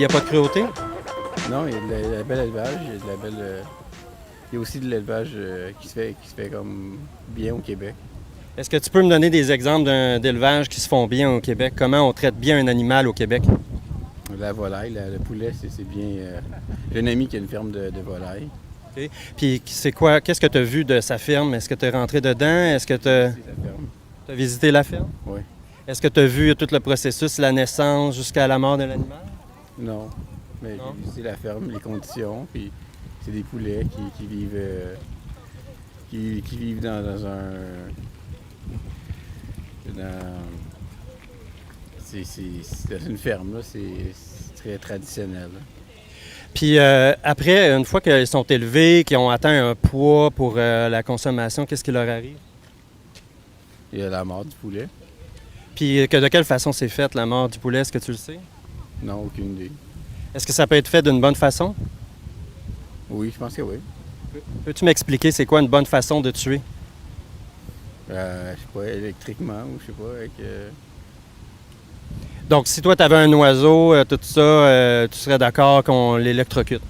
n'y a pas de cruauté? Non, il y a de la belle élevage, il y a de la belle. Il y a aussi de l'élevage qui se fait comme bien au Québec. Est-ce que tu peux me donner des exemples d'élevage qui se font bien au Québec? Comment on traite bien un animal au Québec? La volaille, le poulet, c'est bien. J'ai un ami qui a une ferme de volailles. OK. Puis c'est quoi? Qu'est-ce que tu as vu de sa ferme? Est-ce que tu es rentré dedans? Est-ce que tu C'est sa ferme. as visité la ferme? Oui. Est-ce que tu as vu tout le processus, la naissance jusqu'à la mort de l'animal? Non. Mais Non? j'ai visité la ferme, les conditions, puis c'est des poulets qui vivent. Qui vivent dans un. C'est dans une ferme, là. C'est très traditionnel. Là. Puis après, une fois qu'ils sont élevés, qu'ils ont atteint un poids pour la consommation, qu'est-ce qui leur arrive? Il y a la mort du poulet. Puis de quelle façon c'est fait, la mort du poulet? Est-ce que tu le sais? Non, aucune idée. Est-ce que ça peut être fait d'une bonne façon? Oui, je pense que oui. Peux-tu m'expliquer c'est quoi une bonne façon de tuer? Je sais pas, électriquement ou je sais pas, avec. Donc, si toi, tu avais un oiseau, tout ça, tu serais d'accord qu'on l'électrocute?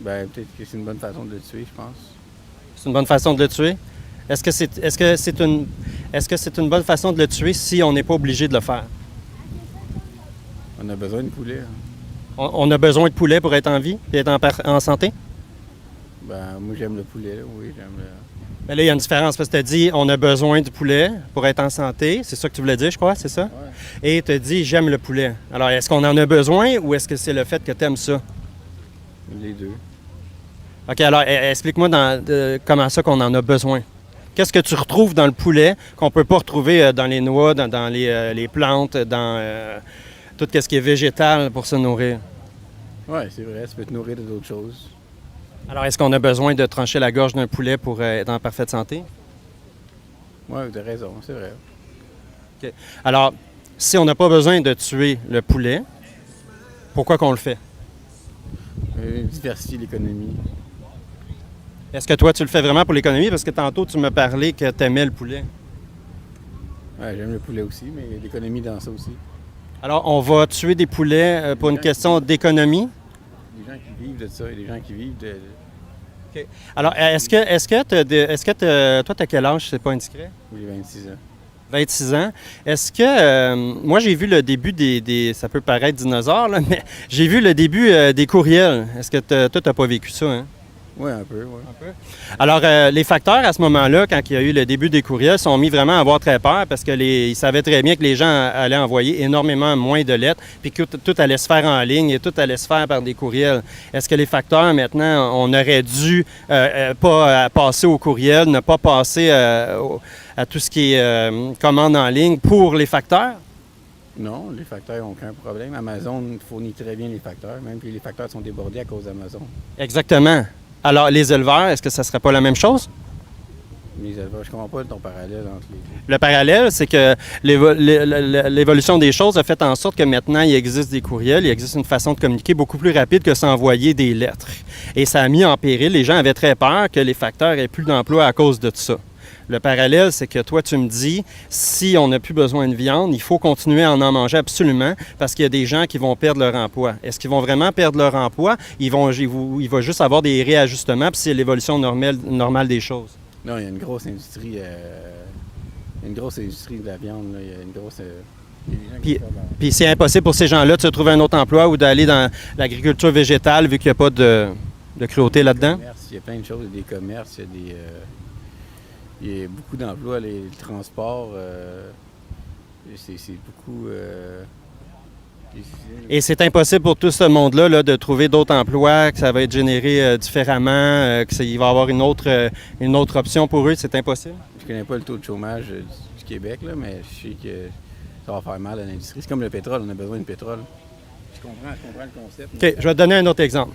Peut-être que c'est une bonne façon de le tuer, je pense. C'est une bonne façon de le tuer? Est-ce que c'est une bonne façon de le tuer si on n'est pas obligé de le faire? On a besoin de poulet. Hein. On a besoin de poulet pour être en vie et être en santé? Moi, j'aime le poulet, là. Oui, j'aime le. Mais là, il y a une différence parce que tu as dit on a besoin du poulet pour être en santé. C'est ça que tu voulais dire, je crois, c'est ça? Ouais. Et tu as dit j'aime le poulet. Alors, est-ce qu'on en a besoin ou est-ce que c'est le fait que tu aimes ça? Les deux. OK, alors explique-moi comment ça qu'on en a besoin. Qu'est-ce que tu retrouves dans le poulet qu'on ne peut pas retrouver dans les noix, dans les plantes, dans tout ce qui est végétal pour se nourrir? Oui, c'est vrai, ça peut te nourrir d'autres choses. Alors, est-ce qu'on a besoin de trancher la gorge d'un poulet pour être en parfaite santé? Oui, tu as raison, c'est vrai. OK. Alors, si on n'a pas besoin de tuer le poulet, pourquoi qu'on le fait? Diversifier l'économie. Est-ce que toi, tu le fais vraiment pour l'économie? Parce que tantôt, tu me parlais que tu aimais le poulet. Oui, j'aime le poulet aussi, mais il y a l'économie dans ça aussi. Alors, on va tuer des poulets pour une question d'économie? Il y a des gens qui vivent de ça, il y a des gens qui vivent de. OK. Alors, toi, tu as quel âge, c'est pas indiscret? J'ai 26 ans. 26 ans. Est-ce que, moi, j'ai vu le début ça peut paraître dinosaure, là, mais j'ai vu le début des courriels. Est-ce que toi, tu n'as pas vécu ça, hein? Oui, un peu, oui. Alors, les facteurs, à ce moment-là, quand il y a eu le début des courriels, sont mis vraiment à avoir très peur parce qu'ils savaient très bien que les gens allaient envoyer énormément moins de lettres puis que tout allait se faire en ligne et tout allait se faire par des courriels. Est-ce que les facteurs, maintenant, on aurait dû pas passer au courriel, ne pas passer à tout ce qui est commande en ligne pour les facteurs? Non, les facteurs n'ont aucun problème. Amazon fournit très bien les facteurs, même puis les facteurs sont débordés à cause d'Amazon. Exactement. Alors, les éleveurs, est-ce que ça ne serait pas la même chose? Les éleveurs, je ne comprends pas ton parallèle entre les deux. Le parallèle, c'est que l'évolution des choses a fait en sorte que maintenant, il existe des courriels, il existe une façon de communiquer beaucoup plus rapide que s'envoyer des lettres. Et ça a mis en péril, les gens avaient très peur que les facteurs aient plus d'emploi à cause de ça. Le parallèle, c'est que toi, tu me dis, si on n'a plus besoin de viande, il faut continuer à en manger absolument parce qu'il y a des gens qui vont perdre leur emploi. Est-ce qu'ils vont vraiment perdre leur emploi? Il va juste avoir des réajustements, puis c'est l'évolution normale des choses. Non, il y a une grosse industrie. Une grosse industrie de la viande. Là. Il y a une grosse. Il y a des gens qui font Puis c'est impossible pour ces gens-là de se trouver un autre emploi ou d'aller dans l'agriculture végétale vu qu'il n'y a pas de cruauté là-dedans? Il y a plein de choses, il y a des commerces, il y a beaucoup d'emplois, le transport, c'est beaucoup. Et c'est impossible pour tout ce monde-là là, de trouver d'autres emplois, que ça va être généré différemment, qu'il va y avoir une autre option pour eux, c'est impossible? Je connais pas le taux de chômage du Québec, là, mais je sais que ça va faire mal à l'industrie. C'est comme le pétrole, on a besoin de pétrole. Je comprends le concept. OK, je vais te donner un autre exemple.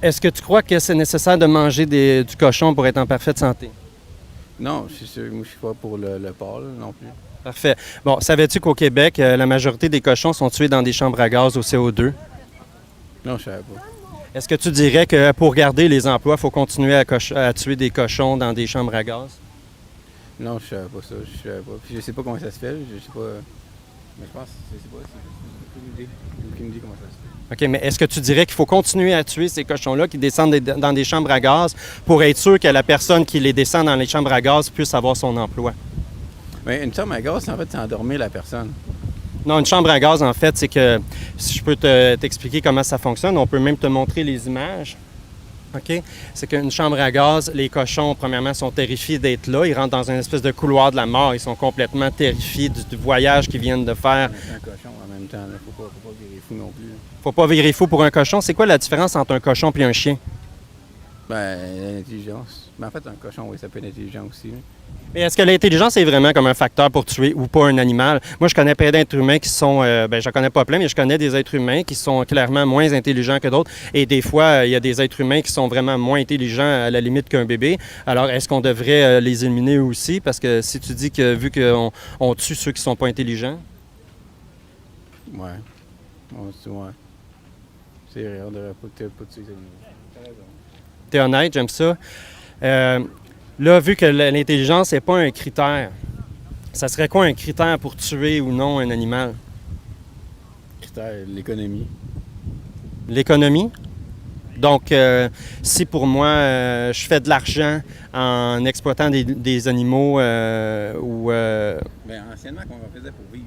Est-ce que tu crois que c'est nécessaire de manger du cochon pour être en parfaite santé? Non, je suis sûr. Moi, je suis pas pour le porc, là, non plus. Parfait. Bon, savais-tu qu'au Québec, la majorité des cochons sont tués dans des chambres à gaz au CO2? Non, je savais pas. Est-ce que tu dirais que pour garder les emplois, il faut continuer à tuer des cochons dans des chambres à gaz? Non, je savais pas ça. Je savais pas. Puis je sais pas comment ça se fait. Je sais pas. Mais je pense, je sais pas. idée. Aucune idée comment ça se fait. OK, mais est-ce que tu dirais qu'il faut continuer à tuer ces cochons-là qui descendent dans des chambres à gaz pour être sûr que la personne qui les descend dans les chambres à gaz puisse avoir son emploi? Mais une chambre à gaz, en fait, c'est endormir la personne. Non, une chambre à gaz, en fait, c'est que, si je peux t'expliquer comment ça fonctionne, on peut même te montrer les images. OK? C'est qu'une chambre à gaz, les cochons, premièrement, sont terrifiés d'être là. Ils rentrent dans une espèce de couloir de la mort. Ils sont complètement terrifiés du voyage qu'ils viennent de faire. C'est un cochon en même temps. Il ne faut pas virer fou non plus. Là. Faut pas virer fou pour un cochon. C'est quoi la différence entre un cochon et un chien? Ben, l'intelligence. Mais en fait, un cochon, oui, ça peut être intelligent aussi. Là. Mais est-ce que l'intelligence est vraiment comme un facteur pour tuer ou pas un animal? Moi, je connais plein d'êtres humains qui sont... je connais pas plein, mais je connais des êtres humains qui sont clairement moins intelligents que d'autres. Et des fois, il y a des êtres humains qui sont vraiment moins intelligents à la limite qu'un bébé. Alors, est-ce qu'on devrait les éliminer aussi? Parce que si tu dis que vu qu'on tue ceux qui sont pas intelligents... Ouais. Ouais. C'est vrai, on devrait pas tuer les animaux. T'as raison. T'es honnête, j'aime ça. Là, vu que l'intelligence n'est pas un critère, ça serait quoi un critère pour tuer ou non un animal? Critère, l'économie. L'économie? Donc, si pour moi, je fais de l'argent en exploitant des animaux ou... Bien, anciennement, comment on faisait pour vivre?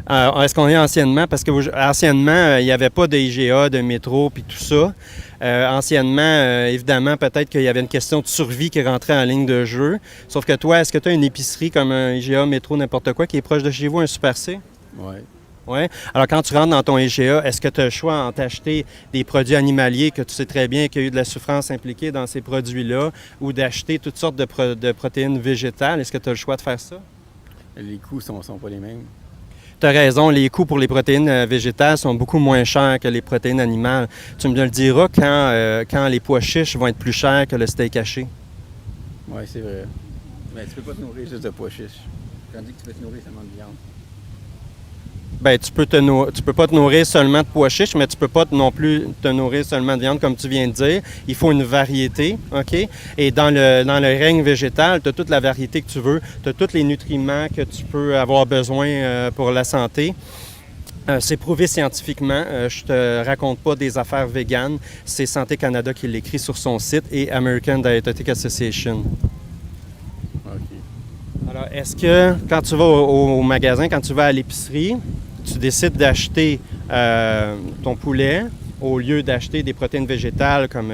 Est-ce qu'on est anciennement? Parce que anciennement, il n'y avait pas de IGA, de métro, puis tout ça. Anciennement, évidemment, peut-être qu'il y avait une question de survie qui rentrait en ligne de jeu. Sauf que toi, est-ce que tu as une épicerie comme un IGA, métro, n'importe quoi, qui est proche de chez vous, un Super C? Oui. Oui. Alors, quand tu rentres dans ton IGA, est-ce que tu as le choix en t'acheter des produits animaliers que tu sais très bien qu'il y a eu de la souffrance impliquée dans ces produits-là ou d'acheter toutes sortes de protéines végétales? Est-ce que tu as le choix de faire ça? Les coûts sont pas les mêmes. Tu as raison, les coûts pour les protéines végétales sont beaucoup moins chers que les protéines animales. Tu me le diras quand les pois chiches vont être plus chers que le steak haché. Oui, c'est vrai. Mais tu peux pas te nourrir juste de pois chiches. Tandis que tu peux te nourrir seulement de viande. Bien, tu peux pas te nourrir seulement de pois chiches, mais tu peux pas non plus te nourrir seulement de viande, comme tu viens de dire. Il faut une variété, OK? Et dans le règne végétal, tu as toute la variété que tu veux. Tu as tous les nutriments que tu peux avoir besoin pour la santé. C'est prouvé scientifiquement. Je te raconte pas des affaires véganes. C'est Santé Canada qui l'écrit sur son site et American Dietetic Association. OK. Alors, est-ce que quand tu vas au magasin, quand tu vas à l'épicerie, tu décides d'acheter ton poulet au lieu d'acheter des protéines végétales comme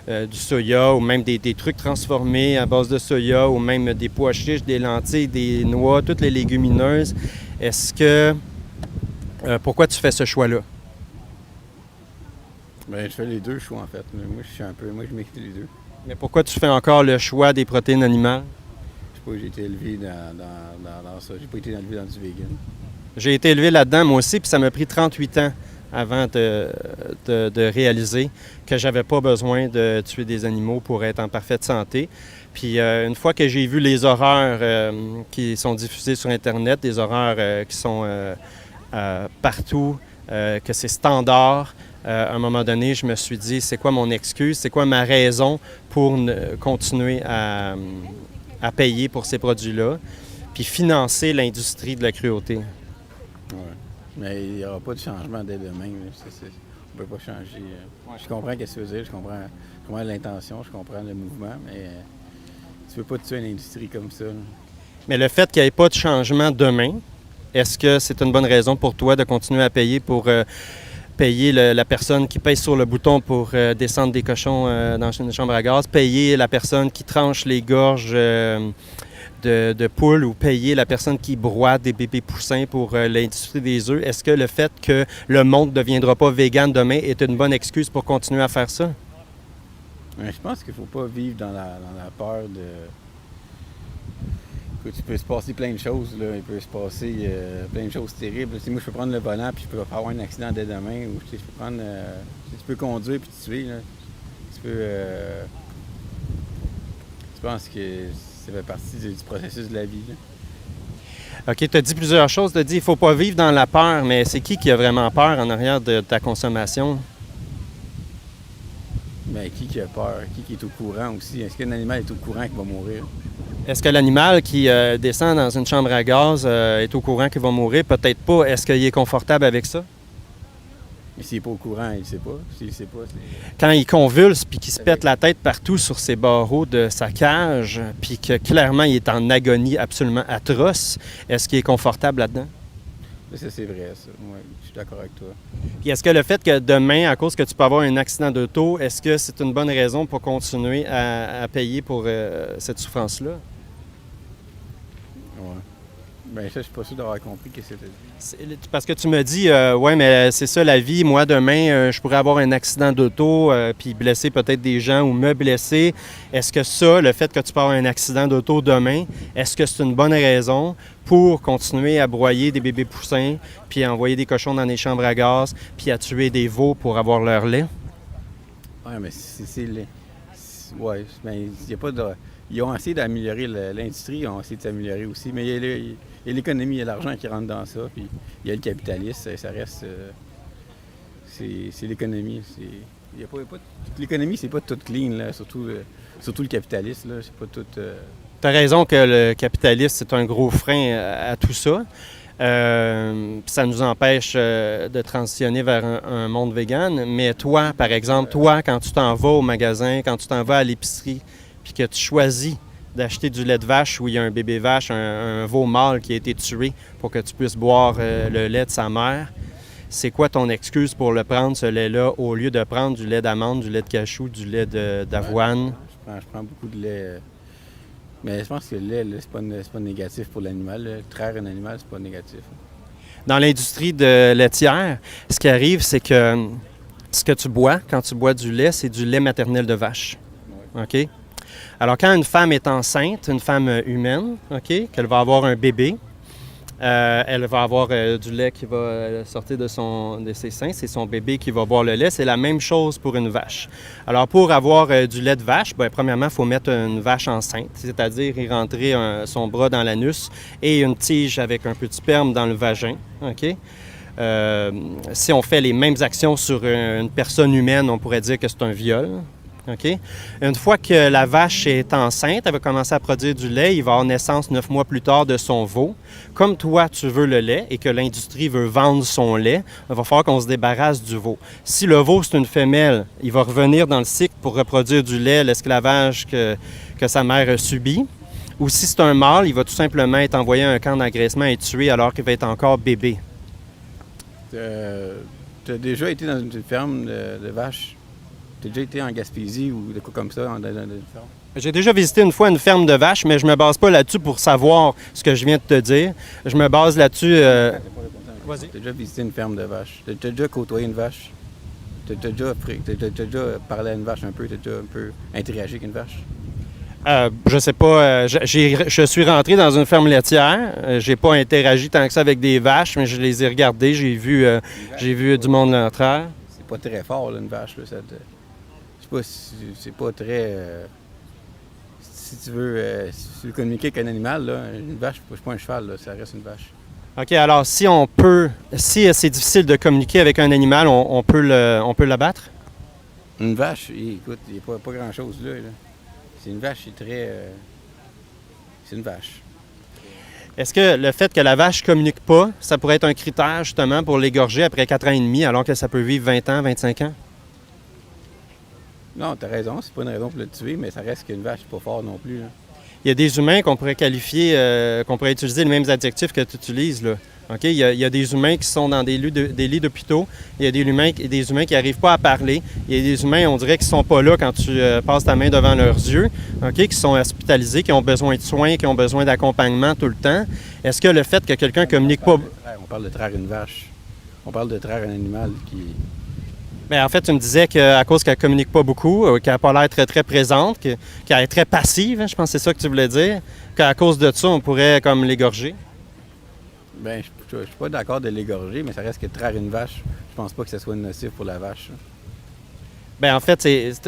du soya ou même des trucs transformés à base de soya ou même des pois chiches, des lentilles, des noix, toutes les légumineuses, est-ce que... pourquoi tu fais ce choix-là? Bien, je fais les deux choix, en fait. Moi, je m'écris les deux. Mais pourquoi tu fais encore le choix des protéines animales? Je sais pas, j'ai été élevé dans ça. J'ai pas été élevé dans du vegan. J'ai été élevé là-dedans, moi aussi, puis ça m'a pris 38 ans avant de réaliser que j'avais pas besoin de tuer des animaux pour être en parfaite santé. Puis une fois que j'ai vu les horreurs qui sont diffusées sur Internet, des horreurs qui sont partout, que c'est standard, à un moment donné, je me suis dit, c'est quoi mon excuse, c'est quoi ma raison pour continuer à payer pour ces produits-là, puis financer l'industrie de la cruauté. Oui. Mais il n'y aura pas de changement dès demain. On ne peut pas changer. Je comprends ce que tu veux dire, je comprends l'intention, je comprends le mouvement, mais tu ne peux pas tuer une industrie comme ça. Là. Mais le fait qu'il n'y ait pas de changement demain, est-ce que c'est une bonne raison pour toi de continuer à payer pour payer la personne qui pèse sur le bouton pour descendre des cochons dans une chambre à gaz, payer la personne qui tranche les gorges de poules ou payer la personne qui broie des bébés poussins pour l'industrie des œufs? Est-ce que le fait que le monde ne deviendra pas vegan demain est une bonne excuse pour continuer à faire ça? Je pense qu'il ne faut pas vivre dans la peur de... Écoute, il peut se passer plein de choses, là. Il peut se passer plein de choses terribles. Moi, je peux prendre le volant puis je peux avoir un accident dès demain. Ou je peux prendre... tu peux conduire puis te tuer. Là. Tu peux... Je pense que ça fait partie du processus de la vie. Là. OK, tu as dit plusieurs choses. Tu as dit qu'il ne faut pas vivre dans la peur, mais c'est qui a vraiment peur en arrière de ta consommation? Bien, qui a peur? Qui est au courant aussi? Est-ce qu'un animal est au courant qu'il va mourir? Est-ce que l'animal qui descend dans une chambre à gaz est au courant qu'il va mourir? Peut-être pas. Est-ce qu'il est confortable avec ça? Mais s'il n'est pas au courant, il ne sait pas. S'il ne sait pas, c'est... Quand il convulse puis qu'il se pète la tête partout sur ses barreaux de sa cage, puis que clairement il est en agonie absolument atroce, est-ce qu'il est confortable là-dedans? Ça, c'est vrai, ça. Ouais, je suis d'accord avec toi. Puis est-ce que le fait que demain, à cause que tu peux avoir un accident d'auto, est-ce que c'est une bonne raison pour continuer à payer pour cette souffrance-là? Ouais. Ben ça, je suis pas sûr d'avoir compris ce que c'était. Parce que tu me dis, ouais, mais c'est ça la vie. Moi, demain, je pourrais avoir un accident d'auto, puis blesser peut-être des gens ou me blesser. Est-ce que ça, le fait que tu peux avoir un accident d'auto demain, est-ce que c'est une bonne raison pour continuer à broyer des bébés poussins, puis à envoyer des cochons dans les chambres à gaz, puis à tuer des veaux pour avoir leur lait? Oui, mais c'est ouais, mais il y a pas de... Ils ont essayé d'améliorer l'industrie, ils ont essayé de s'améliorer aussi, mais il y a l'économie, il y a l'argent qui rentre dans ça, puis il y a le capitalisme, ça reste... c'est l'économie. L'économie, c'est pas tout clean, là, surtout le capitalisme, là, c'est pas tout... Tu as raison que le capitalisme, c'est un gros frein à tout ça. Ça nous empêche de transitionner vers un monde vegan. Mais toi, par exemple, quand tu t'en vas au magasin, quand tu t'en vas à l'épicerie, puis que tu choisis d'acheter du lait de vache où il y a un bébé vache, un veau mâle qui a été tué pour que tu puisses boire le lait de sa mère, c'est quoi ton excuse pour le prendre, ce lait-là, au lieu de prendre du lait d'amande, du lait de cachou, du lait d'avoine? Je prends beaucoup de lait... Mais je pense que le lait, c'est pas négatif pour l'animal. Traire un animal, c'est pas négatif. Dans l'industrie de laitière, ce qui arrive, c'est que ce que tu bois quand tu bois du lait, c'est du lait maternel de vache. Ouais. OK? Alors, quand une femme est enceinte, une femme humaine, OK, qu'elle va avoir un bébé, elle va avoir du lait qui va sortir de ses seins. C'est son bébé qui va boire le lait. C'est la même chose pour une vache. Alors, pour avoir du lait de vache, bien, premièrement, il faut mettre une vache enceinte, c'est-à-dire y rentrer son bras dans l'anus et une tige avec un peu de sperme dans le vagin. OK? Si on fait les mêmes actions sur une personne humaine, on pourrait dire que c'est un viol. OK? Une fois que la vache est enceinte, elle va commencer à produire du lait. Il va avoir naissance 9 mois plus tard de son veau. Comme toi, tu veux le lait et que l'industrie veut vendre son lait, il va falloir qu'on se débarrasse du veau. Si le veau, c'est une femelle, il va revenir dans le cycle pour reproduire du lait, l'esclavage que sa mère a subi. Ou si c'est un mâle, il va tout simplement être envoyé à un camp d'engraissement et tué alors qu'il va être encore bébé. Tu as déjà été dans une ferme de vaches? Tu as déjà été en Gaspésie ou de quoi comme ça, dans une ferme? J'ai déjà visité une fois une ferme de vaches, mais je me base pas là-dessus pour savoir ce que je viens de te dire. Je me base là-dessus... Vas-y. Tu as déjà visité une ferme de vaches? Tu as déjà côtoyé une vache? Tu as déjà parlé à une vache un peu? Tu as déjà un peu interagi avec une vache? Je sais pas. Je suis rentré dans une ferme laitière. J'ai pas interagi tant que ça avec des vaches, mais je les ai regardées. J'ai vu du monde l'entraire. C'est pas très fort, là, une vache. Là, c'est pas très... si tu veux communiquer avec un animal, là, une vache, c'est pas un cheval, là, ça reste une vache. OK, alors si c'est difficile de communiquer avec un animal, on peut l'abattre? Une vache, écoute, il n'y a pas grand-chose là. C'est une vache, c'est une vache. Est-ce que le fait que la vache ne communique pas, ça pourrait être un critère justement pour l'égorger après 4 ans et demi, alors que ça peut vivre 20 ans, 25 ans? Non, tu as raison, c'est pas une raison pour le tuer, mais ça reste qu'une vache, c'est pas fort non plus. Là. Il y a des humains qu'on pourrait qualifier, qu'on pourrait utiliser les mêmes adjectifs que tu utilises, là. OK? Il y a des humains qui sont dans des lits d'hôpitaux. Il y a des humains qui n'arrivent pas à parler. Il y a des humains, on dirait, qui ne sont pas là quand tu passes ta main devant leurs yeux, OK? Qui sont hospitalisés, qui ont besoin de soins, qui ont besoin d'accompagnement tout le temps. Est-ce que le fait que quelqu'un ne communique pas... On parle de traire une vache. On parle de traire un animal qui... Bien, en fait, tu me disais qu'à cause qu'elle ne communique pas beaucoup, qu'elle n'a pas l'air très, très présente, qu'elle est très passive, hein, je pense que c'est ça que tu voulais dire, qu'à cause de ça, on pourrait comme l'égorger. Bien, je ne suis pas d'accord de l'égorger, mais ça reste que traire une vache, je pense pas que ce soit nocif pour la vache. Bien, en fait,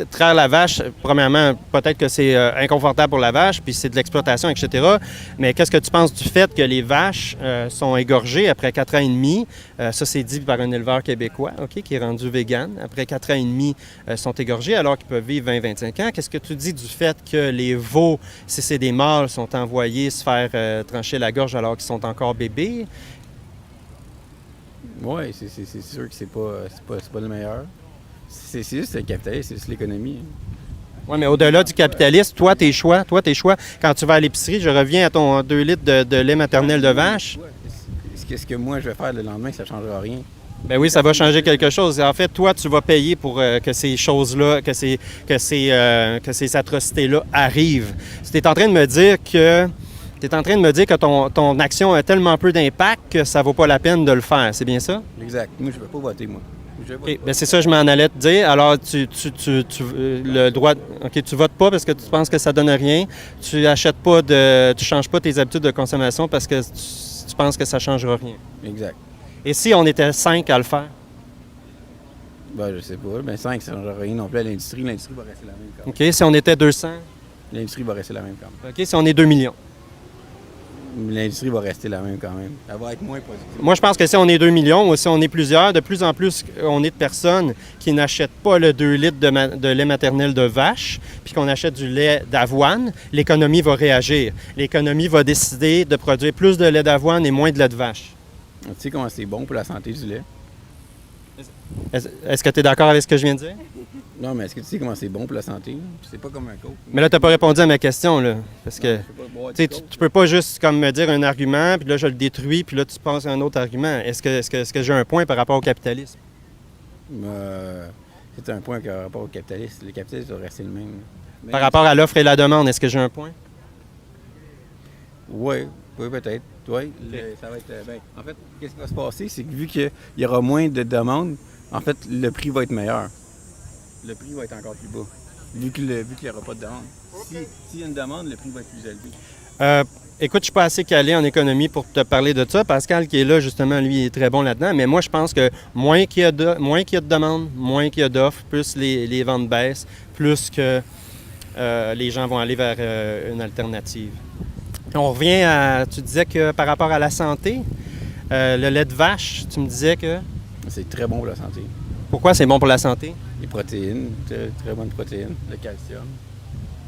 traire la vache, premièrement, peut-être que c'est inconfortable pour la vache, puis c'est de l'exploitation, etc. Mais qu'est-ce que tu penses du fait que les vaches sont égorgées après 4 ans et demi? Ça, c'est dit par un éleveur québécois, OK, qui est rendu vegan. Après 4 ans et demi, sont égorgés alors qu'ils peuvent vivre 20-25 ans. Qu'est-ce que tu dis du fait que les veaux, si c'est des mâles, sont envoyés se faire trancher la gorge alors qu'ils sont encore bébés? Oui, c'est sûr que c'est pas le meilleur. C'est juste le capitalisme, c'est juste l'économie. Oui, mais au-delà du capitalisme, toi, tes choix, quand tu vas à l'épicerie, je reviens à ton 2 litres de lait maternel de vache. Ce que moi je vais faire le lendemain, ça ne changera rien. Ben oui, ça va changer quelque chose. En fait, toi, tu vas payer pour que ces choses-là, que ces atrocités-là arrivent. Tu es en train de me dire que ton action a tellement peu d'impact que ça vaut pas la peine de le faire. C'est bien ça? Exact. Moi, je ne vais pas voter, moi. OK. Ben c'est ça, je m'en allais te dire. Alors, le droit... OK, tu votes pas parce que tu penses que ça donne rien. Tu changes pas tes habitudes de consommation parce que tu penses que ça changera rien. Exact. Et si on était 5 à le faire? Ben, je sais pas. Mais 5, ça ne changera rien non plus à l'industrie. L'industrie va rester la même quand même. OK, si on était 200? L'industrie va rester la même quand même. OK, si on est 2 millions? L'industrie va rester la même quand même. Elle va être moins productive. Moi, je pense que si on est 2 millions ou si on est plusieurs, de plus en plus, on est de personnes qui n'achètent pas le 2 litres de lait maternel de vache, puis qu'on achète du lait d'avoine, l'économie va réagir. L'économie va décider de produire plus de lait d'avoine et moins de lait de vache. Tu sais comment c'est bon pour la santé du lait? Est-ce que tu es d'accord avec ce que je viens de dire? Non, mais est-ce que tu sais comment c'est bon pour la santé? C'est pas comme un coke. Mais là, tu n'as pas répondu à ma question, là. Parce que Tu tu sais, tu peux pas juste comme me dire un argument, puis là, je le détruis, puis là, tu penses à un autre argument. Est-ce que j'ai un point par rapport au capitalisme? C'est un point qui a rapport au capitalisme. Le capitalisme va rester le même. Mais Par rapport à l'offre et la demande, est-ce que j'ai un point? Oui, peut-être. Oui, ça va être. En fait, qu'est-ce qui va se passer? C'est que vu qu'il y aura moins de demandes, en fait, le prix va être meilleur. Le prix va être encore plus bas. Vu qu'il n'y aura pas de demande. S'il y a une demande, le prix va être plus élevé. Écoute, je suis pas assez calé en économie pour te parler de ça. Pascal, qui est là, justement, lui, est très bon là-dedans. Mais moi, je pense que moins qu'il y a de demandes, moins qu'il y a d'offres, plus les ventes baissent, plus que les gens vont aller vers une alternative. On revient à... Tu disais que par rapport à la santé, le lait de vache, tu me disais que... C'est très bon pour la santé. Pourquoi c'est bon pour la santé? Les protéines, très bonnes protéines, le calcium.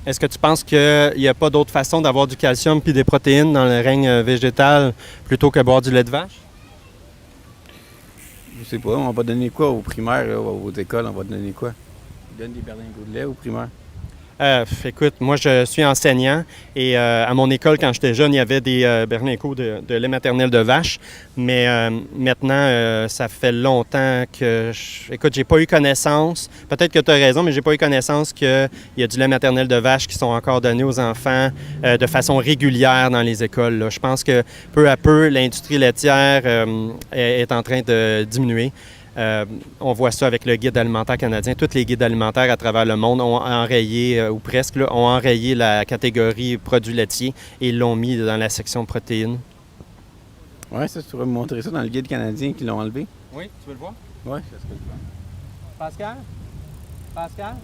Est-ce que tu penses qu'il n'y a pas d'autre façon d'avoir du calcium puis des protéines dans le règne végétal plutôt que boire du lait de vache? Je sais pas, on va donner quoi aux primaires, là, aux écoles, on va donner quoi? Ils donnent des berlingots de lait aux primaires. Écoute, moi, je suis enseignant et à mon école, quand j'étais jeune, il y avait des berlingots de lait maternel de vache. Mais maintenant, ça fait longtemps que... Écoute, j'ai pas eu connaissance. Peut-être que tu as raison, mais j'ai pas eu connaissance qu'il y a du lait maternel de vache qui sont encore donnés aux enfants de façon régulière dans les écoles, là. Je pense que peu à peu, l'industrie laitière est en train de diminuer. On voit ça avec le Guide alimentaire canadien. Tous les guides alimentaires à travers le monde ont enrayé, ou presque, là, ont enrayé la catégorie produits laitiers et l'ont mis dans la section protéines. Oui, ça, tu pourrais me montrer ça dans le Guide canadien qu'ils l'ont enlevé? Oui, tu veux le voir? Oui, ça serait le Pascal? Pascal?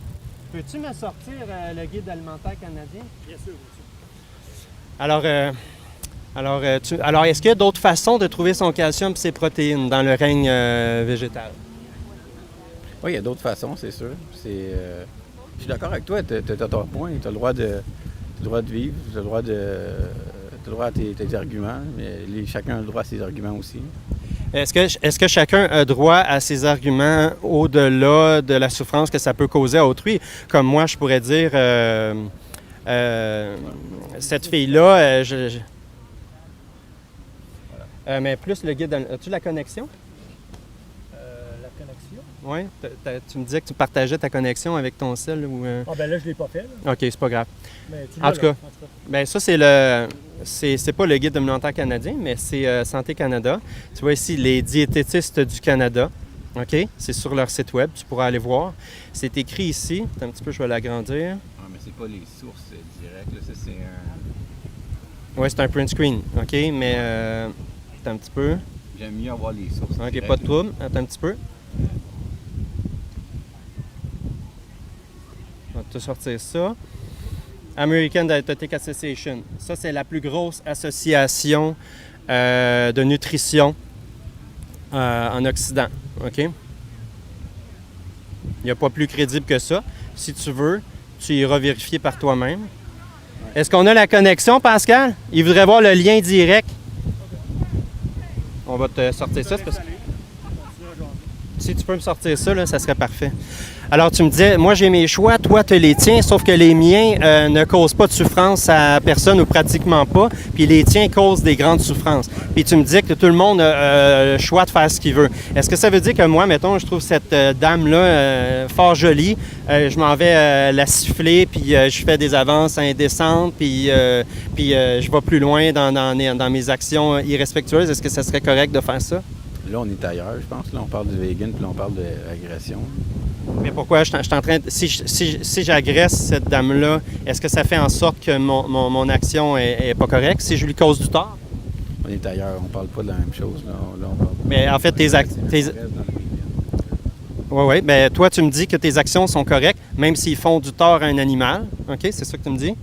Peux-tu me sortir le Guide alimentaire canadien? Bien sûr. Alors, est-ce qu'il y a d'autres façons de trouver son calcium et ses protéines dans le règne végétal? Oui, il y a d'autres façons, c'est sûr. Je suis d'accord avec toi, tu as ton point, tu as le droit de vivre, tu as le droit à tes arguments, mais chacun a le droit à ses arguments aussi. Est-ce que chacun a droit à ses arguments au-delà de la souffrance que ça peut causer à autrui? Comme moi, je pourrais dire, cette fille-là, mais plus le guide... As-tu la connexion? La connexion? Oui. Tu me disais que tu partageais ta connexion avec ton cell ou... Ah ben là, je ne l'ai pas fait. Là. OK, c'est pas grave. Mais tu En tout cas, ben ça, c'est pas le Guide alimentaire canadien, mais c'est Santé Canada. Tu vois ici, les diététistes du Canada. OK? C'est sur leur site web, tu pourras aller voir. C'est écrit ici. Attends un petit peu, je vais l'agrandir. Ah, mais c'est pas les sources directes, là. Ça, c'est un... Oui, c'est un print screen. OK, mais... Attends un petit peu. J'aime mieux avoir les sources. OK, directes, pas de trouble. Attends un petit peu. On va te sortir ça. American Dietetic Association. Ça, c'est la plus grosse association de nutrition en Occident. OK? Il n'y a pas plus crédible que ça. Si tu veux, tu iras vérifier par toi-même. Est-ce qu'on a la connexion, Pascal? Il voudrait voir le lien direct. On va te sortir ça. C'est parce que... Si tu peux me sortir ça, là, ça serait parfait. Alors, tu me disais, moi, j'ai mes choix, toi, tu as les tiens, sauf que les miens ne causent pas de souffrance à personne ou pratiquement pas, puis les tiens causent des grandes souffrances. Puis tu me disais que tout le monde a le choix de faire ce qu'il veut. Est-ce que ça veut dire que moi, mettons, je trouve cette dame-là fort jolie, je m'en vais la siffler, puis je fais des avances indécentes, puis je vais plus loin dans mes actions irrespectueuses. Est-ce que ça serait correct de faire ça? Là, on est ailleurs, je pense. Là, on parle du vegan, puis là, on parle de l'agression. Mais pourquoi je suis en train de... Si j'agresse cette dame-là, est-ce que ça fait en sorte que mon action est pas correcte si je lui cause du tort? On est ailleurs, on parle pas de la même chose. Là, on parle... Mais en fait, Oui, bien, toi, tu me dis que tes actions sont correctes, même s'ils font du tort à un animal. OK, c'est ça que tu me dis?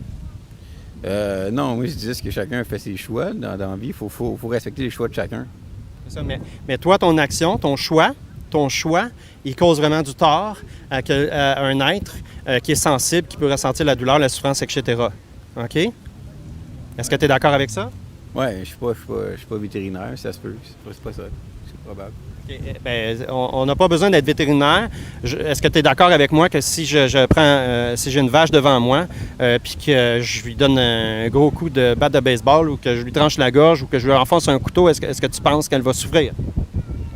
Non, moi, je disais que chacun fait ses choix dans la vie. Il faut respecter les choix de chacun. C'est ça, mais toi, ton action, ton choix, il cause vraiment du tort à un être qui est sensible, qui peut ressentir la douleur, la souffrance, etc. OK? Est-ce que tu es d'accord avec ça? Oui, je suis pas vétérinaire, ça se peut. C'est pas ça. C'est probable. Okay. Bien, on n'a pas besoin d'être vétérinaire. Est-ce que tu es d'accord avec moi que si je prends, si j'ai une vache devant moi, puis que je lui donne un gros coup de batte de baseball ou que je lui tranche la gorge ou que je lui enfonce un couteau, est-ce que tu penses qu'elle va souffrir?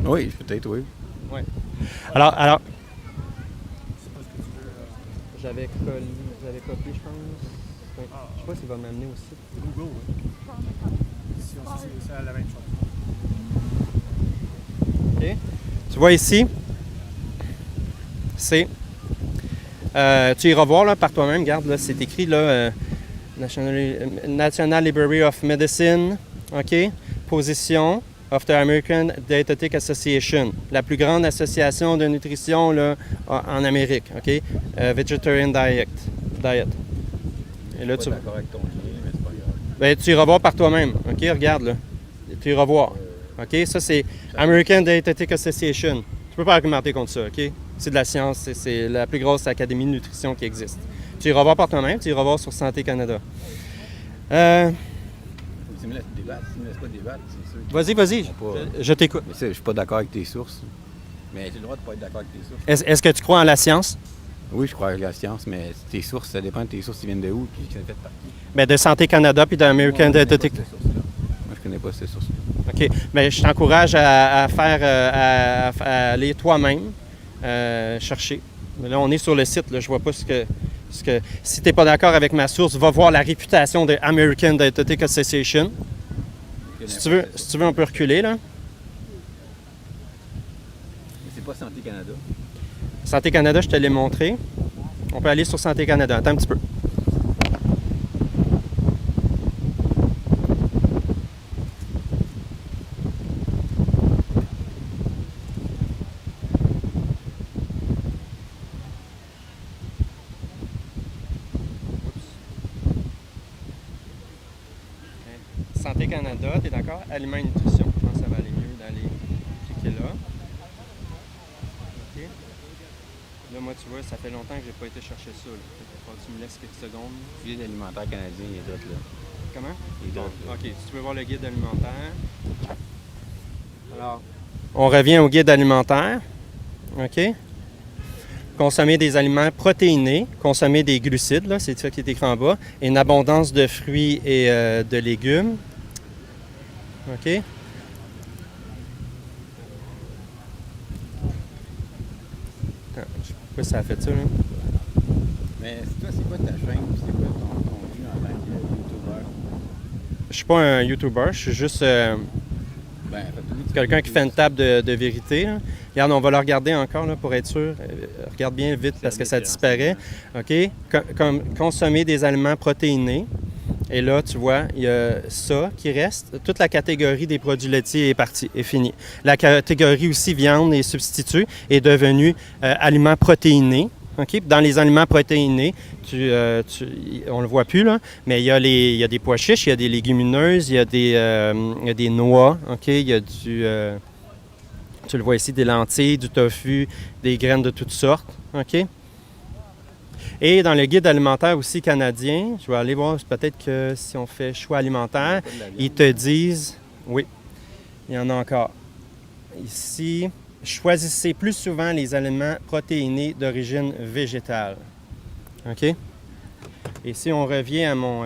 Oui, peut-être, oui. Oui. Alors, j'avais copié, je pense. Je sais pas s'il va m'amener aussi. Google, oui. C'est la même chose. OK. Tu vois ici, c'est... tu iras voir là, par toi-même, regarde, là, c'est écrit là, National Library of Medicine, OK? Position of the American Dietetic Association, la plus grande association de nutrition là, en Amérique, OK? Vegetarian Diet. Et là, Je suis pas d'accord avec ton lien, mais c'est pas grave. Ben, tu iras voir par toi-même, OK? Regarde, là. Tu iras voir. OK? Ça, c'est American Dietetic Association. Tu peux pas argumenter contre ça, OK? C'est de la science, c'est la plus grosse académie de nutrition qui existe. Tu iras voir par toi-même, tu iras voir sur Santé Canada. Si tu me laisses pas débattre, c'est sûr. Vas-y, Pas... je t'écoute. Mais ça, je suis pas d'accord avec tes sources. Mais j'ai le droit de pas être d'accord avec tes sources. Est-ce que tu crois en la science? Oui, je crois avec la science, mais tes sources, ça dépend de tes sources qui viennent de où et qui sont faites par qui. Bien, de Santé Canada puis d'American Dietetic. Moi, je connais pas ces sources-là. OK. Bien, je t'encourage à aller toi-même chercher. Mais là, on est sur le site, là, je vois pas ce que si tu n'es pas d'accord avec ma source, va voir la réputation de American Dietetic Association. Si tu veux, on peut reculer, là. Mais c'est pas Santé Canada. Santé Canada, je te l'ai montré. On peut aller sur Santé Canada. Attends un petit peu. Santé Canada, tu es d'accord? Aliments et nutrition. Je pense que ça va aller mieux d'aller cliquer là. OK. Là, moi, tu vois, ça fait longtemps que j'ai pas été chercher ça. Faut que tu me laisses quelques secondes. Le guide alimentaire canadien, il est d'autres là. Comment? Il est d'autres là. OK. Si tu veux voir le guide alimentaire. Alors, on revient au guide alimentaire. OK? Consommer des aliments protéinés, consommer des glucides, là, c'est ça qui est écrit en bas, et une abondance de fruits et de légumes. OK? Attends, je sais pas pourquoi ça a fait ça, là. Mais toi, c'est quoi ta chaîne? C'est quoi ton but en tant que YouTuber? Je suis pas un YouTuber, je suis juste quelqu'un qui fait une table de vérité, là. Regarde, on va le regarder encore là, pour être sûr. Regarde bien vite parce que ça disparaît. OK? Comme consommer des aliments protéinés. Et là, tu vois, il y a ça qui reste. Toute la catégorie des produits laitiers est partie, est finie. La catégorie aussi viande et substituts est devenue aliments protéinés. OK? Dans les aliments protéinés, on ne le voit plus, là, mais il y a des pois chiches, il y a des légumineuses, il y a des noix, OK? Il y a tu le vois ici, des lentilles, du tofu, des graines de toutes sortes, OK? Et dans le guide alimentaire aussi canadien, je vais aller voir, peut-être que si on fait choix alimentaire, ils te disent, oui, il y en a encore. Ici, choisissez plus souvent les aliments protéinés d'origine végétale. OK? Et si on revient à mon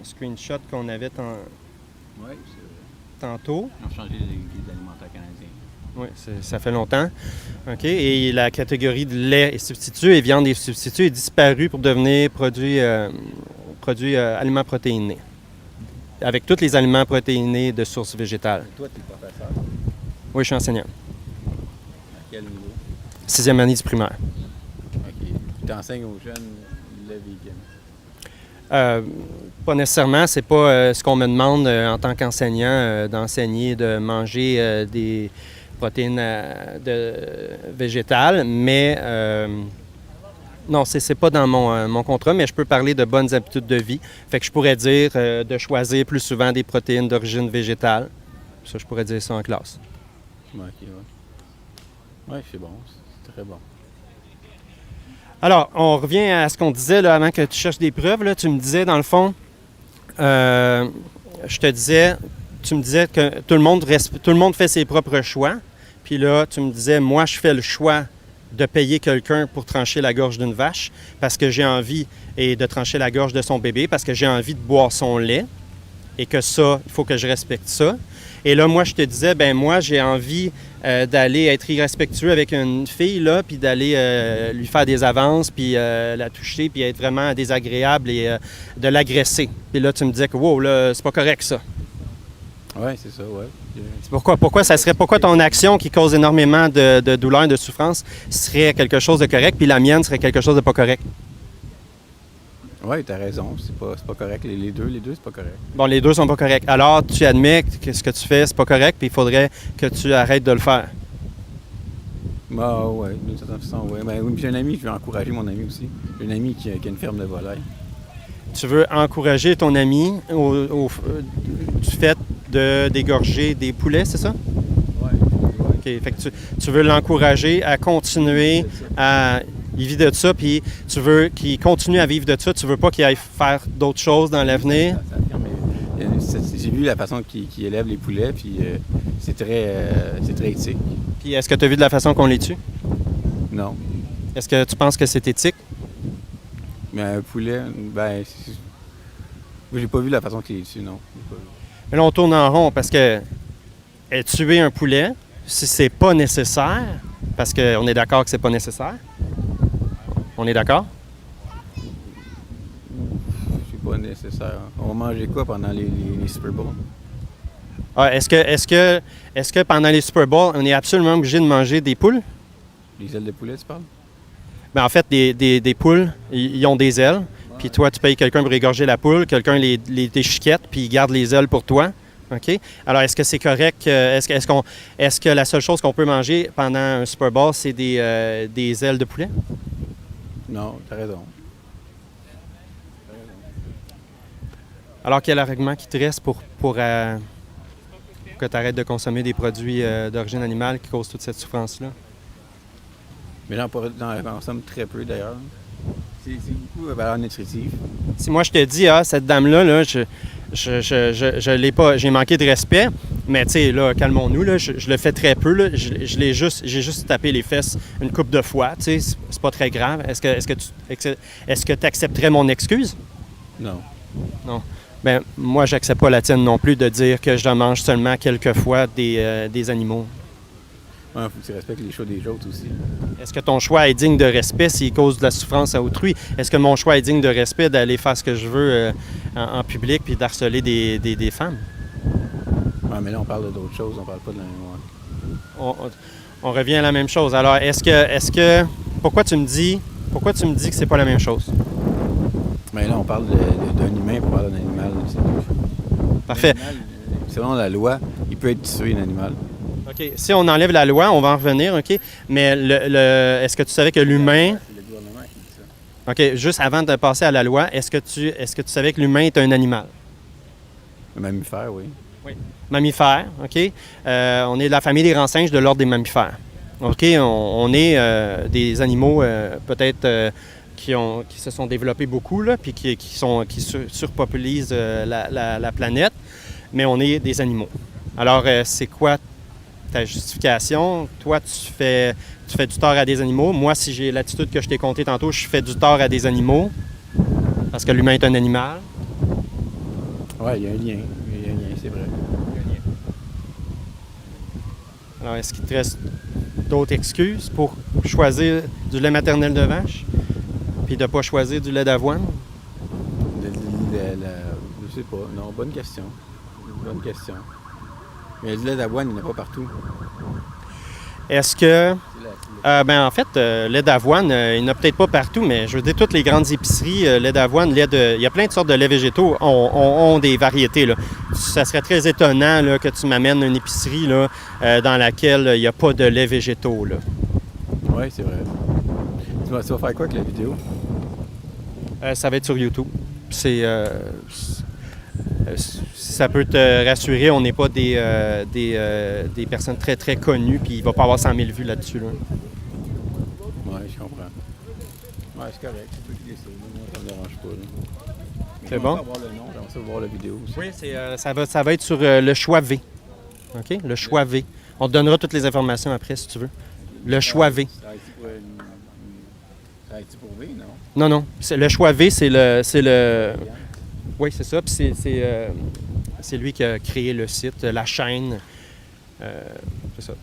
screenshot qu'on avait Oui, c'est vrai. tantôt, On a changé les guides alimentaires canadiens. oui, ça fait longtemps. OK? Et la catégorie de lait et substituts et viande et substituts est disparue pour devenir produits aliments protéinés. Avec tous les aliments protéinés de source végétale. Toi, tu es professeur. Oui, je suis enseignant. À quel niveau? 6e année du primaire. OK. Tu enseignes aux jeunes le vegan. Pas nécessairement, c'est pas ce qu'on me demande en tant qu'enseignant d'enseigner, de manger des protéines végétales, mais non, c'est pas dans mon contrat, mais je peux parler de bonnes habitudes de vie. Fait que je pourrais dire de choisir plus souvent des protéines d'origine végétale. Ça, je pourrais dire ça en classe. Oui, OK, oui. Oui, c'est bon. C'est très bon. Alors, on revient à ce qu'on disait là, avant que tu cherches des preuves. Là, tu me disais, dans le fond, tu me disais que tout le monde fait ses propres choix. Puis là, tu me disais, moi, je fais le choix de payer quelqu'un pour trancher la gorge d'une vache parce que j'ai envie et de trancher la gorge de son bébé parce que j'ai envie de boire son lait et que ça, il faut que je respecte ça. Et là, moi, je te disais, ben moi, j'ai envie d'aller être irrespectueux avec une fille, là, puis d'aller lui faire des avances, puis la toucher, puis être vraiment désagréable et de l'agresser. Puis là, tu me disais que, wow, là, c'est pas correct, ça. Oui, c'est ça, oui. Pourquoi ton action qui cause énormément de douleur et de souffrance serait quelque chose de correct, puis la mienne serait quelque chose de pas correct? Oui, tu as raison. C'est pas correct. Les deux, c'est pas correct. Bon, les deux sont pas corrects. Alors, tu admets que ce que tu fais, c'est pas correct, puis il faudrait que tu arrêtes de le faire. Bah oui, d'une certaine façon, oui. Ben, oui, j'ai un ami, je veux encourager mon ami aussi. J'ai un ami qui a une ferme de volailles. Tu veux encourager ton ami du fait de dégorger des poulets, c'est ça? Oui. OK. Fait que tu veux l'encourager à continuer à... Il vit de ça, puis tu veux qu'il continue à vivre de ça. Tu veux pas qu'il aille faire d'autres choses dans l'avenir. J'ai vu la façon qu'il élève les poulets, puis c'est très éthique. Puis est-ce que tu as vu de la façon qu'on les tue? Non. Est-ce que tu penses que c'est éthique? Mais un poulet, ben, j'ai pas vu la façon qu'il est tue, non. Mais là, on tourne en rond parce que tuer un poulet, si c'est pas nécessaire, parce qu'on est d'accord que c'est pas nécessaire. On est d'accord? C'est pas nécessaire. On va manger quoi pendant les Super Bowls? Ah, est-ce que pendant les Super Bowls, on est absolument obligé de manger des poules? Les ailes de poulet, tu parles? Bien, en fait, des poules, ils ont des ailes. Puis toi, tu payes quelqu'un pour égorger la poule, quelqu'un les déchiquette, puis il garde les ailes pour toi. OK? Alors, est-ce que c'est correct? Est-ce que la seule chose qu'on peut manger pendant un Super Bowl, c'est des ailes de poulet? Non, t'as raison. Alors, quel argument qui te reste pour que tu arrêtes de consommer des produits d'origine animale qui causent toute cette souffrance-là? Mais j'en consomme très peu, d'ailleurs. C'est beaucoup de valeur nutritive. Si moi, je te dis, cette dame-là, là, je l'ai pas, j'ai manqué de respect, mais tu sais, là, calmons-nous, là, je le fais très peu, là, j'ai juste tapé les fesses une couple de fois, tu sais, c'est pas très grave. Est-ce que tu accepterais mon excuse? Non. Non. Ben moi, j'accepte pas la tienne non plus de dire que je mange seulement quelques fois des animaux. Il faut que tu respectes les choix des autres aussi. Est-ce que ton choix est digne de respect s'il cause de la souffrance à autrui? Est-ce que mon choix est digne de respect d'aller faire ce que je veux en public puis d'harceler des femmes? Oui, mais là, on parle d'autres choses, on parle pas de la même. On revient à la même chose. Alors, pourquoi tu me dis que c'est pas la même chose? Mais là, on parle d'un humain pour parler d'un animal. Parfait. Animal, selon la loi, il peut être tué, un animal. OK. Si on enlève la loi, on va en revenir, OK? Mais est-ce que tu savais que l'humain... C'est le gouvernement qui dit ça. OK. Juste avant de passer à la loi, est-ce que tu savais que l'humain est un animal? Un mammifère, oui. Oui. Mammifère, OK? On est de la famille des rang-singes de l'ordre des mammifères. OK? On est des animaux peut-être... Qui se sont développés beaucoup, là, puis qui surpopulisent la planète, mais on est des animaux. Alors, c'est quoi ta justification. Toi, tu fais du tort à des animaux. Moi, si j'ai l'attitude que je t'ai contée tantôt, je fais du tort à des animaux. Parce que l'humain est un animal. Oui, il y a un lien. Il y a un lien, c'est vrai. Alors, est-ce qu'il te reste d'autres excuses pour choisir du lait maternel de vache? Puis de ne pas choisir du lait d'avoine? Je sais pas. Non, bonne question. Bonne question. Mais le lait d'avoine, il n'y en a pas partout. Est-ce que... en fait, lait d'avoine, il n'y en a peut-être pas partout, mais je veux dire, toutes les grandes épiceries, lait d'avoine, il y a plein de sortes de laits végétaux, ont des variétés. Là. Ça serait très étonnant là, que tu m'amènes une épicerie là, dans laquelle il n'y a pas de lait végétaux. Oui, c'est vrai. Tu vas faire quoi avec la vidéo? Ça va être sur YouTube. Si ça peut te rassurer, on n'est pas des personnes très, très connues, puis il ne va pas avoir 100 000 vues là-dessus. Là. Oui, je comprends. Oui, c'est correct. C'est toi qui décides. Moi, ça ne me dérange pas. Là. C'est bon? Voir le nom, j'aimerais ça voir la vidéo aussi. Oui, ça va être sur le choix V. OK? Le choix V. On te donnera toutes les informations après, si tu veux. Le choix V. Ça a été pour V, non? Non. Le choix V, c'est le... Oui, c'est ça. Puis c'est lui qui a créé le site, la chaîne. C'est ça.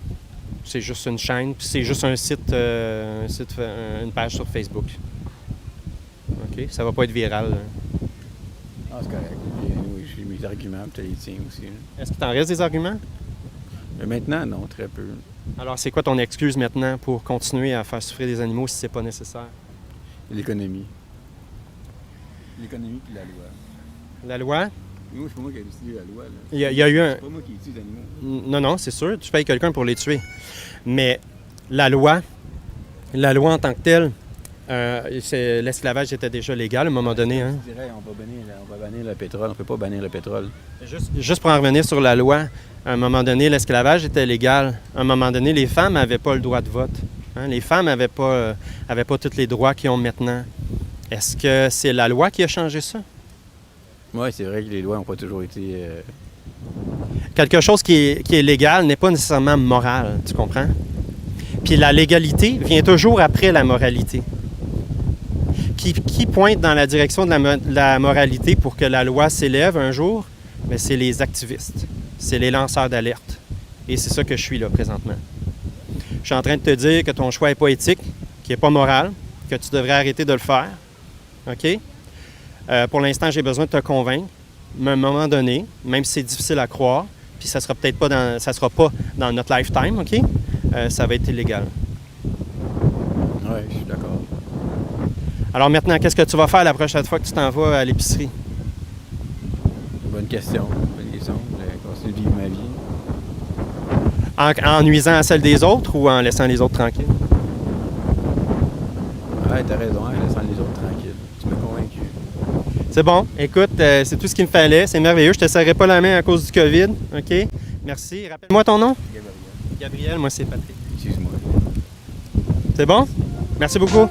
C'est juste une chaîne. Puis c'est juste un site, une page sur Facebook. OK? Ça va pas être viral. Ah, c'est correct. Oui, j'ai mes arguments, puis tu les tiens aussi. Là. Est-ce qu'il t'en reste des arguments? Mais maintenant, non, très peu. Alors, c'est quoi ton excuse maintenant pour continuer à faire souffrir des animaux si c'est pas nécessaire? L'économie. L'économie puis la loi. La loi? Moi, c'est pas moi qui ai décidé la loi. Là. Il y a eu un... C'est pas moi qui tue les animaux. Non, c'est sûr, tu payes quelqu'un pour les tuer. Mais la loi en tant que telle, l'esclavage était déjà légal à un moment donné. Hein? Je dirais, on va bannir le pétrole. On ne peut pas bannir le pétrole. Juste pour en revenir sur la loi, à un moment donné, l'esclavage était légal. À un moment donné, les femmes n'avaient pas le droit de vote. Hein? Les femmes n'avaient pas tous les droits qu'ils ont maintenant. Est-ce que c'est la loi qui a changé ça? Oui, c'est vrai que les lois n'ont pas toujours été... Quelque chose qui est légal n'est pas nécessairement moral, tu comprends? Puis la légalité vient toujours après la moralité. Qui pointe dans la direction de la moralité pour que la loi s'élève un jour? Bien, c'est les activistes, c'est les lanceurs d'alerte. Et c'est ça que je suis là présentement. Je suis en train de te dire que ton choix n'est pas éthique, qu'il n'est pas moral, que tu devrais arrêter de le faire. OK? Pour l'instant, j'ai besoin de te convaincre. Mais à un moment donné, même si c'est difficile à croire, puis ça sera peut-être pas dans notre lifetime, OK? Ça va être illégal. Oui, je suis d'accord. Alors maintenant, qu'est-ce que tu vas faire la prochaine fois que tu t'en vas à l'épicerie? Bonne question. Je vais continuer de vivre ma vie. En nuisant à celle des autres ou en laissant les autres tranquilles? Ouais, t'as raison, en laissant les autres tranquilles. Tu m'as convaincu. C'est bon. Écoute, c'est tout ce qu'il me fallait. C'est merveilleux. Je te serrai pas la main à cause du COVID. OK? Merci. Rappelle-moi ton nom? Gabriel. Gabriel, moi c'est Patrick. Excuse-moi. C'est bon? Merci beaucoup.